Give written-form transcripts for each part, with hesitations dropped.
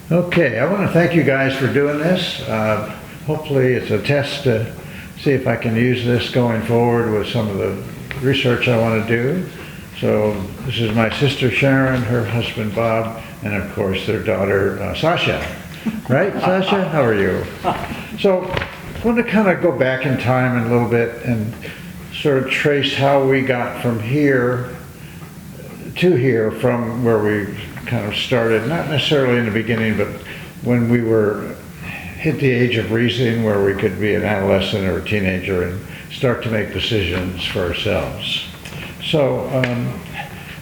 Okay, I want to thank you guys for doing this. Hopefully it's a test to see if I can use this going forward with some of the research I want to do. So this is my sister Sharon, her husband Bob, and of course their daughter Sasha. Right, Sasha? How are you? So I want to kind of go back in time a little bit and sort of trace how we got from here to here, from where we kind of started, not necessarily in the beginning, but when we were hit the age of reason, where we could be an adolescent or a teenager and start to make decisions for ourselves. So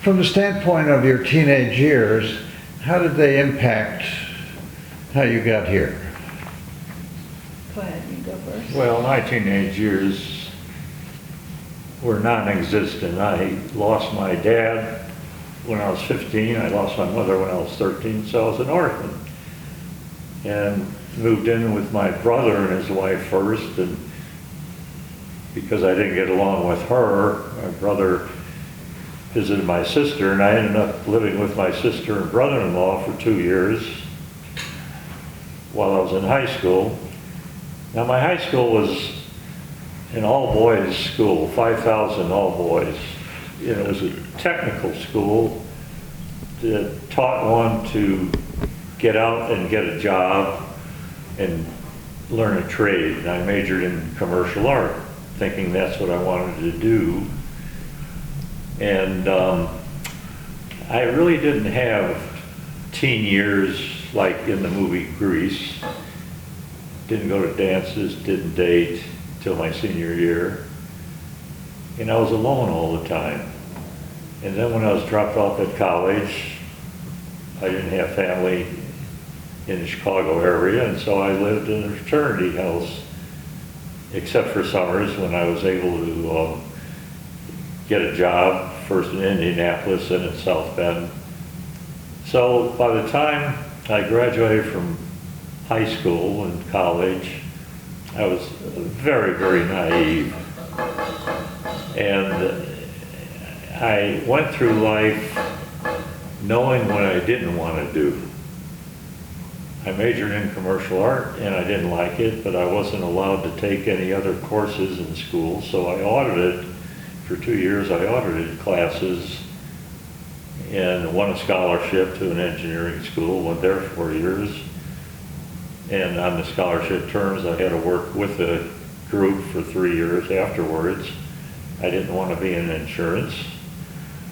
from the standpoint of your teenage years, how did they impact how you got here? Go ahead, you go first. Well, my teenage years were non-existent. I lost my dad when I was 15. I lost my mother when I was 13, so I was an orphan. And moved in with my brother and his wife first, and because I didn't get along with her, my brother visited my sister, and I ended up living with my sister and brother-in-law for 2 years while I was in high school. Now, my high school was an all-boys school, 5,000 all-boys. It was a technical school that taught one to get out and get a job and learn a trade. And I majored in commercial art, thinking that's what I wanted to do. And I really didn't have teen years like in the movie Grease. Didn't go to dances, didn't date till my senior year. And I was alone all the time. And then when I was dropped off at college, I didn't have family in the Chicago area, and so I lived in a fraternity house, except for summers when I was able to get a job, first in Indianapolis and in South Bend. So by the time I graduated from high school and college, I was very, very naive. And I went through life knowing what I didn't want to do. I majored in commercial art and I didn't like it, but I wasn't allowed to take any other courses in school, so I audited. For 2 years I audited classes and won a scholarship to an engineering school, went there 4 years. And on the scholarship terms, I had to work with a group for 3 years afterwards. I didn't want to be in insurance,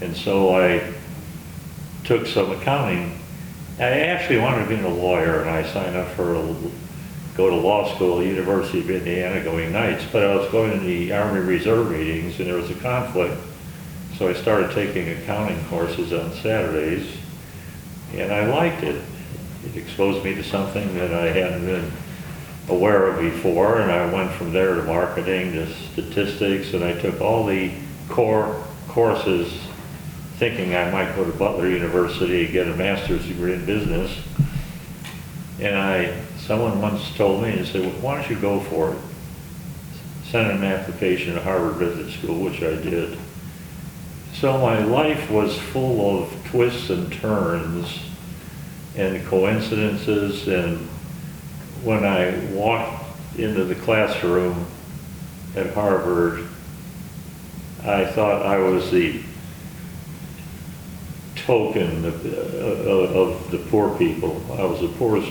and so I took some accounting. I actually wanted to be a lawyer, and I signed up for go to law school at University of Indiana going nights, but I was going to the Army Reserve meetings, and there was a conflict. So I started taking accounting courses on Saturdays, and I liked it. It exposed me to something that I hadn't been aware of before, and I went from there to marketing, to statistics, and I took all the core courses thinking I might go to Butler University and get a master's degree in business. And someone once told me, and said, well, why don't you go for it? Send an application to Harvard Business School, which I did. So my life was full of twists and turns and coincidences, and when I walked into the classroom at Harvard, I thought I was the token of the poor people. I was the poorest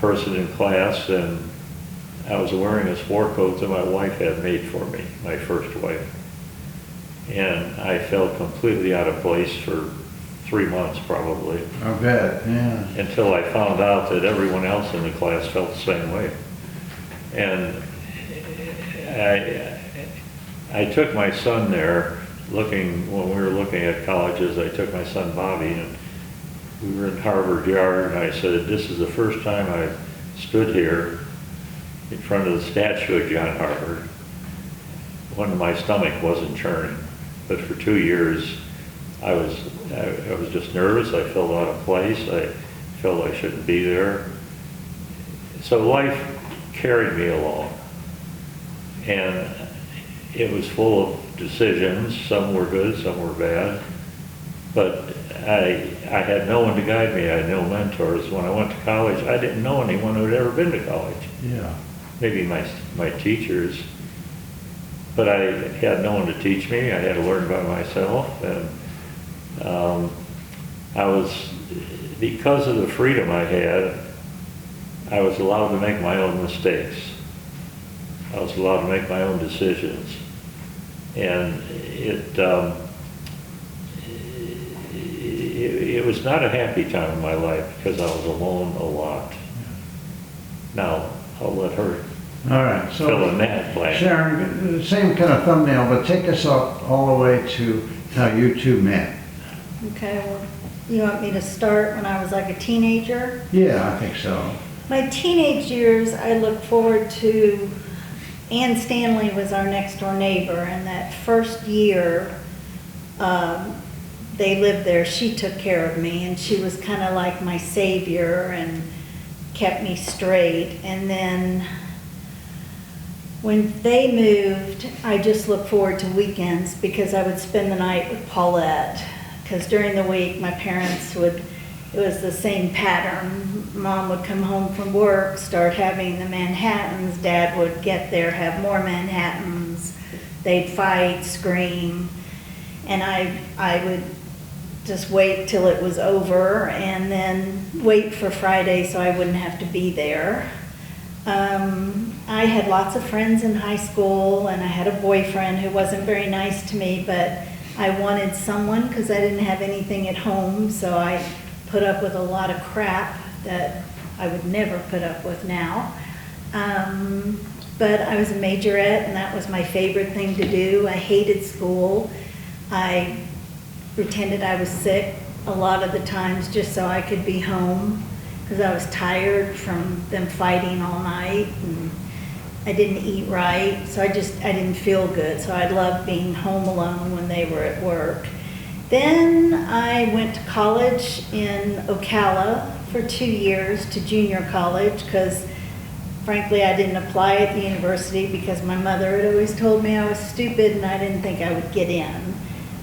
person in class, and I was wearing a sport coat that my wife had made for me, my first wife. And I felt completely out of place for 3 months probably. I bet, yeah. Until I found out that everyone else in the class felt the same way. And I took my son there, when we were looking at colleges, I took my son Bobby, and we were in Harvard Yard, and I said, this is the first time I've stood here in front of the statue of John Harvard when my stomach wasn't churning. But for 2 years, I was just nervous. I felt out of place. I felt I shouldn't be there. So life carried me along, and it was full of decisions. Some were good, some were bad, but I had no one to guide me. I had no mentors. When I went to college, I didn't know anyone who had ever been to college. Yeah. Maybe my teachers, but I had no one to teach me. I had to learn by myself, and I was, because of the freedom I had, I was allowed to make my own mistakes. I was allowed to make my own decisions, and it was not a happy time in my life because I was alone a lot. Now, I'll let her All right, so fill in that blank. Sharon, same kind of thumbnail, but take us all the way to how you two met. Okay, well, you want me to start when I was like a teenager? Yeah, I think so. My teenage years, I look forward to, Ann Stanley was our next door neighbor, and that first year they lived there, she took care of me, and she was kind of like my savior and kept me straight. And then when they moved, I just looked forward to weekends because I would spend the night with Paulette. Because during the week, my parents would, it was the same pattern. Mom would come home from work, start having the Manhattans. Dad would get there, have more Manhattans. They'd fight, scream. And I would just wait till it was over and then wait for Friday so I wouldn't have to be there. I had lots of friends in high school, and I had a boyfriend who wasn't very nice to me, but I wanted someone because I didn't have anything at home, so I put up with a lot of crap that I would never put up with now. But I was a majorette, and that was my favorite thing to do. I hated school. I pretended I was sick a lot of the times just so I could be home because I was tired from them fighting all night, and I didn't eat right, so I didn't feel good. So I loved being home alone when they were at work. Then I went to college in Ocala for 2 years, to junior college, because frankly I didn't apply at the university because my mother had always told me I was stupid and I didn't think I would get in.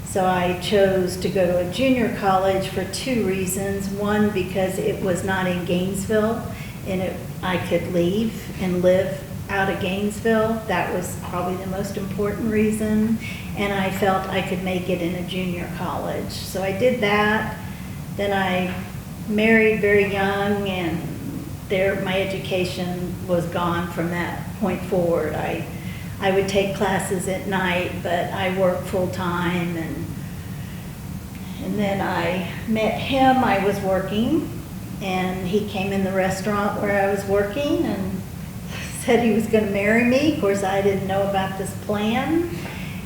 So I chose to go to a junior college for 2 reasons. One, because it was not in Gainesville, and I could leave and live out of Gainesville. That was probably the most important reason. And I felt I could make it in a junior college. So I did that. Then I married very young, and my education was gone from that point forward. I would take classes at night, but I worked full time, and then I met him. I was working, and he came in the restaurant where I was working and said he was going to marry me. Of course, I didn't know about this plan,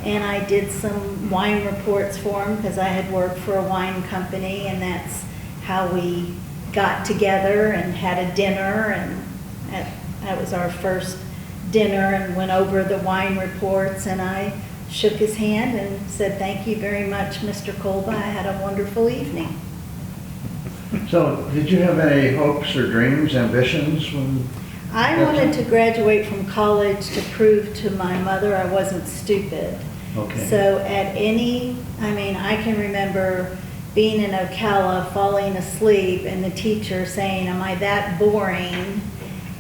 and I did some wine reports for him because I had worked for a wine company, and that's how we got together and had a dinner, and that was our first dinner, and went over the wine reports, and I shook his hand and said, "Thank you very much, Mr. Kolba. I had a wonderful evening." So, did you have any hopes or dreams, ambitions when? I wanted to graduate from college to prove to my mother I wasn't stupid. Okay. So I can remember being in Ocala, falling asleep, and the teacher saying, "Am I that boring?"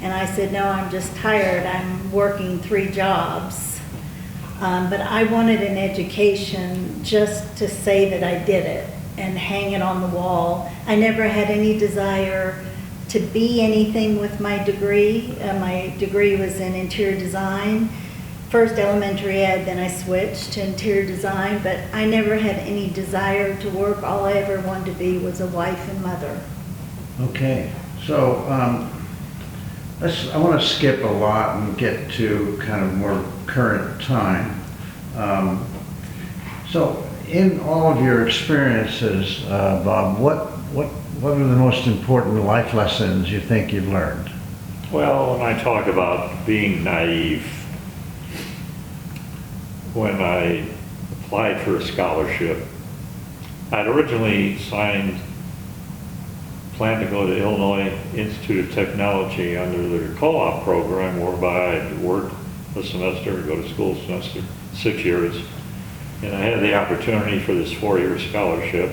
And I said, "No, I'm just tired. I'm working 3 jobs." But I wanted an education just to say that I did it and hang it on the wall. I never had any desire to be anything with my degree. My degree was in interior design. First elementary ed, then I switched to interior design, but I never had any desire to work. All I ever wanted to be was a wife and mother. Okay, so I want to skip a lot and get to kind of more current time. So in all of your experiences, Bob, what are the most important life lessons you think you've learned? Well, when I talk about being naive, when I applied for a scholarship, I'd originally planned to go to Illinois Institute of Technology under their co-op program, whereby I'd work a semester, go to school semester, 6 years, and I had the opportunity for this 4-year scholarship.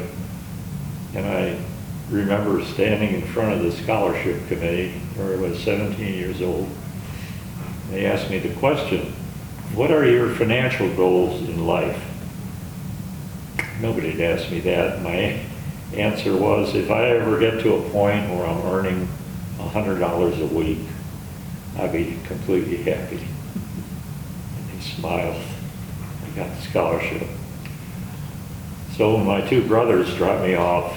remember standing in front of the scholarship committee, where I was 17 years old. They asked me the question, what are your financial goals in life? Nobody had asked me that. My answer was, if I ever get to a point where I'm earning $100 a week, I'd be completely happy. And he smiled. I got the scholarship. So when my two brothers dropped me off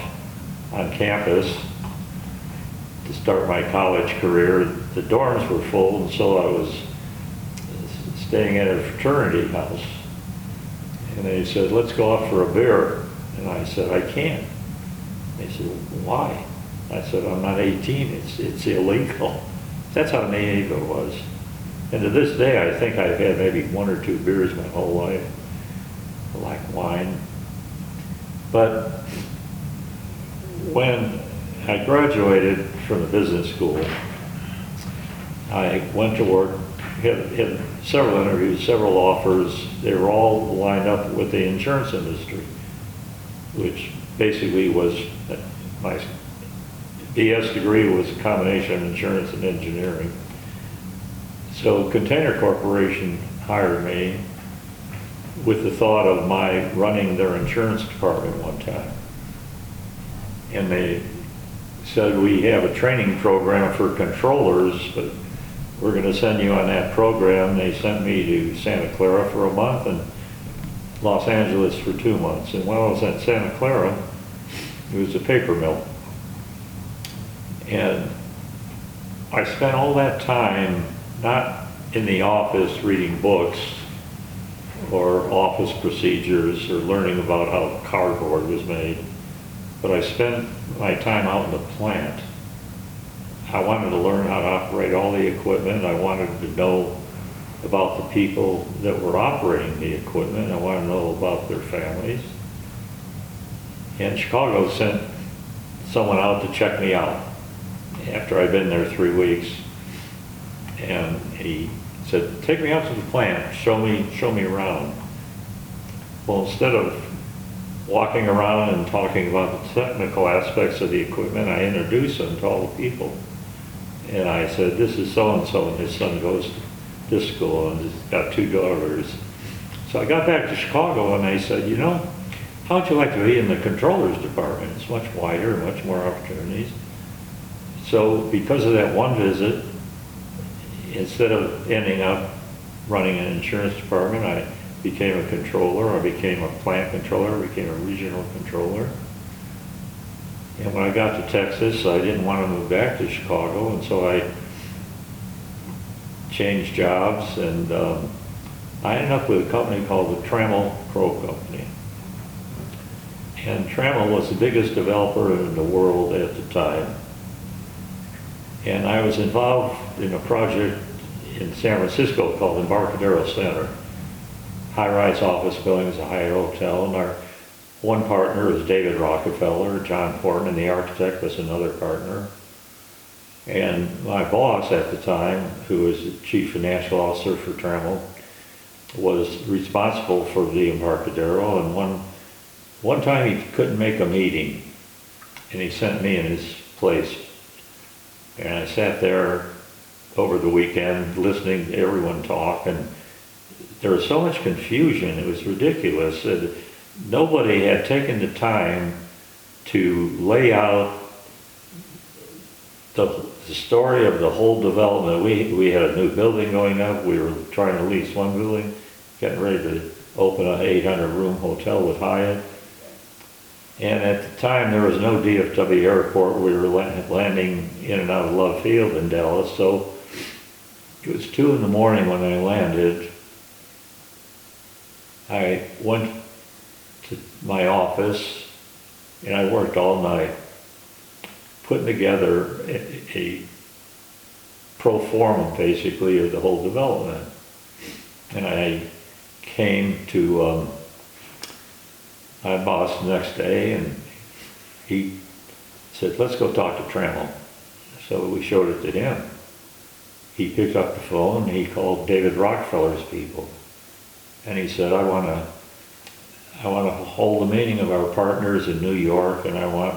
on campus to start my college career, the dorms were full, and so I was staying at a fraternity house. And they said, let's go out for a beer. And I said, I can't. They said, why? I said, I'm not 18, it's illegal. That's how naive it was. And to this day, I think I've had maybe 1 or 2 beers my whole life. I like wine. But when I graduated from the business school, I went to work, had several interviews, several offers. They were all lined up with the insurance industry, which basically was, my BS degree was a combination of insurance and engineering. So Container Corporation hired me with the thought of my running their insurance department one time. And they said, we have a training program for controllers, but we're going to send you on that program. They sent me to Santa Clara for a month and Los Angeles for 2 months. And while I was at Santa Clara, it was a paper mill. And I spent all that time not in the office reading books or office procedures or learning about how cardboard was made, but I spent my time out in the plant. I wanted to learn how to operate all the equipment. I wanted to know about the people that were operating the equipment. I wanted to know about their families. And Chicago sent someone out to check me out after I'd been there 3 weeks. And he said, take me out to the plant, show me around. Well, instead of walking around and talking about the technical aspects of the equipment, I introduced them to all the people. And I said, this is so-and-so, and his son goes to this school, and he's got 2 daughters. So I got back to Chicago, and they said, you know, how'd you like to be in the controllers department? It's much wider, much more opportunities. So because of that one visit, instead of ending up running an insurance department, I became a controller, I became a plant controller, I became a regional controller. And when I got to Texas, I didn't want to move back to Chicago, and so I changed jobs, and I ended up with a company called the Trammell Pro Company. And Trammell was the biggest developer in the world at the time. And I was involved in a project in San Francisco called Embarcadero Center. High-rise office buildings, a Hyatt hotel, and our one partner is David Rockefeller. John Portman, the architect, was another partner. And my boss at the time, who was the chief financial officer for Trammell, was responsible for the Embarcadero, and one time he couldn't make a meeting, and he sent me in his place. And I sat there over the weekend listening to everyone talk, and there was so much confusion, it was ridiculous. Nobody had taken the time to lay out the story of the whole development. We had a new building going up, we were trying to lease one building, getting ready to open an 800-room hotel with Hyatt. And at the time, there was no DFW airport. We were landing in and out of Love Field in Dallas. So it was 2 in the morning when I landed. I went to my office and I worked all night putting together a pro forma, basically, of the whole development. And I came to my boss the next day, and he said, let's go talk to Trammell. So we showed it to him. He picked up the phone, and he called David Rockefeller's people. And he said, I want to hold a meeting of our partners in New York, and I want